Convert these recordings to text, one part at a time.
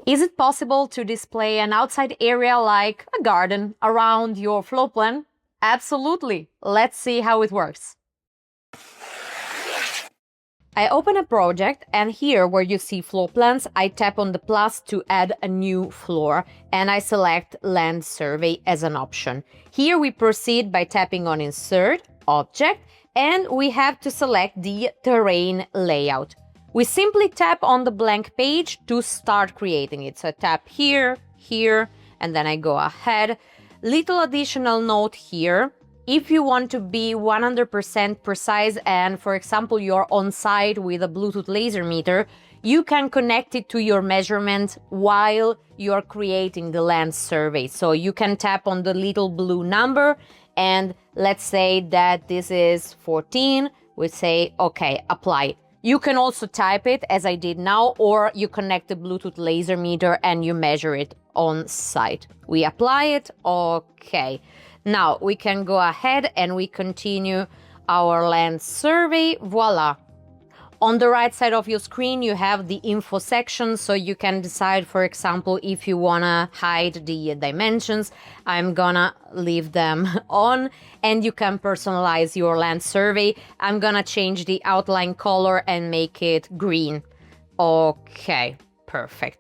Is it possible to display an outside area like a garden around your floor plan? Absolutely. Let's see how it works. I open a project, and here where you see floor plans, I tap on the plus to add a new floor, and I select Land Survey as an option. Here we proceed by tapping on Insert, Object, and we have to select the terrain layout. We simply tap on the blank page to start creating it. So I tap here, here, and then I go ahead. Little additional note here. If you want to be 100% precise and, for example, you're on site with a Bluetooth laser meter, you can connect it to your measurement while you're creating the land survey. So you can tap on the little blue number, and let's say that this is 14. We say, okay, apply. You can also type it as I did now, or you connect the Bluetooth laser meter and you measure it on site. We apply it, okay. Now we can go ahead and we continue our land survey, voila. On the right side of your screen, you have the info section, so you can decide, for example, if you wanna hide the dimensions. I'm gonna leave them on, and you can personalize your land survey. I'm gonna change the outline color and make it green. Okay, perfect.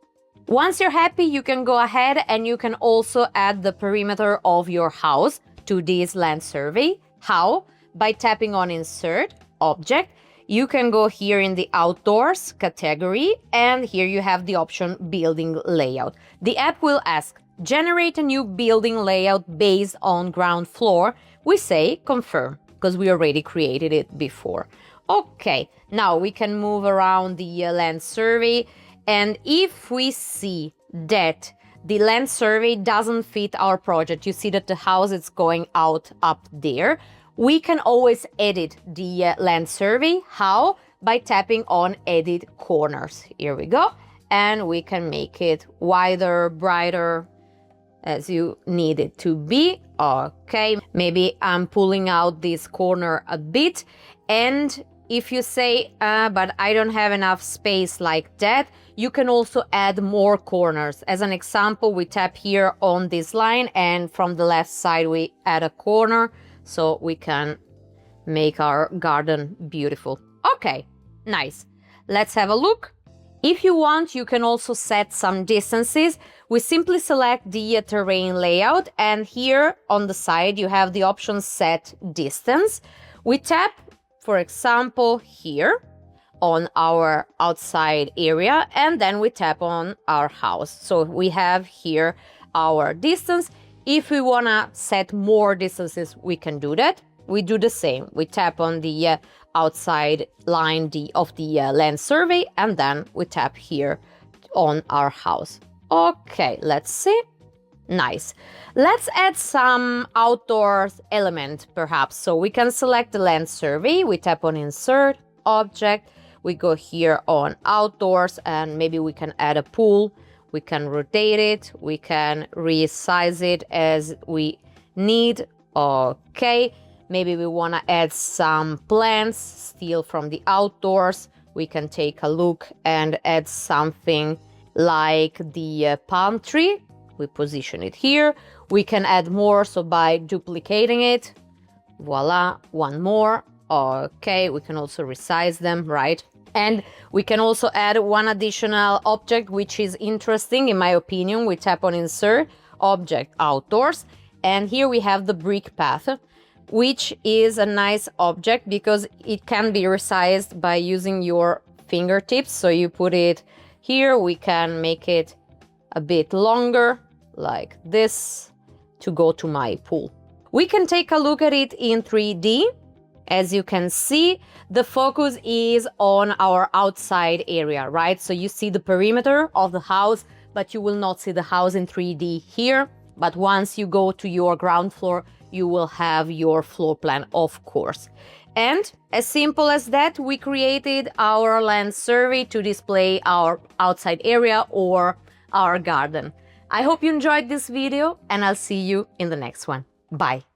Once you're happy, you can go ahead and you can also add the perimeter of your house to this land survey. How? By tapping on Insert, Object. You can go here in the Outdoors category, and here you have the option Building Layout. The app will ask, generate a new building layout based on ground floor. We say Confirm, because we already created it before. Okay, now we can move around the land survey, and if we see that the land survey doesn't fit our project, you see that the house is going out up there, we can always edit the land survey. How? By tapping on Edit Corners. Here we go. And we can make it wider, brighter, as you need it to be. Okay, maybe I'm pulling out this corner a bit. And if you say, but I don't have enough space like that, you can also add more corners. As an example, we tap here on this line, and from the left side, we add a corner. So we can make our garden beautiful. Okay, nice. Let's have a look. If you want, you can also set some distances. We simply select the terrain layout, and here on the side, you have the option Set Distance. We tap, for example, here on our outside area, and then we tap on our house. So we have here our distance. If we want to set more distances, we can do that. We do the same. We tap on the outside line of the land survey, and then we tap here on our house. Okay, let's see. Nice. Let's add some outdoors element, perhaps. So we can select the land survey. We tap on Insert, Object. We go here on Outdoors, and maybe we can add a pool. We can rotate it, we can resize it as we need. Okay, maybe we want to add some plants still from the outdoors. We can take a look and add something like the palm tree. We position it here. We can add more, so by duplicating it, voila, one more. Okay, we can also resize them, right? And we can also add one additional object, which is interesting in my opinion. We tap on Insert, Object, Outdoors, and here we have the brick path, which is a nice object because it can be resized by using your fingertips. So you put it here, we can make it a bit longer, like this, to go to my pool. We can take a look at it in 3D. As you can see, the focus is on our outside area, right? So you see the perimeter of the house, but you will not see the house in 3D here. But once you go to your ground floor, you will have your floor plan, of course. And as simple as that, we created our land survey to display our outside area or our garden. I hope you enjoyed this video, and I'll see you in the next one. Bye.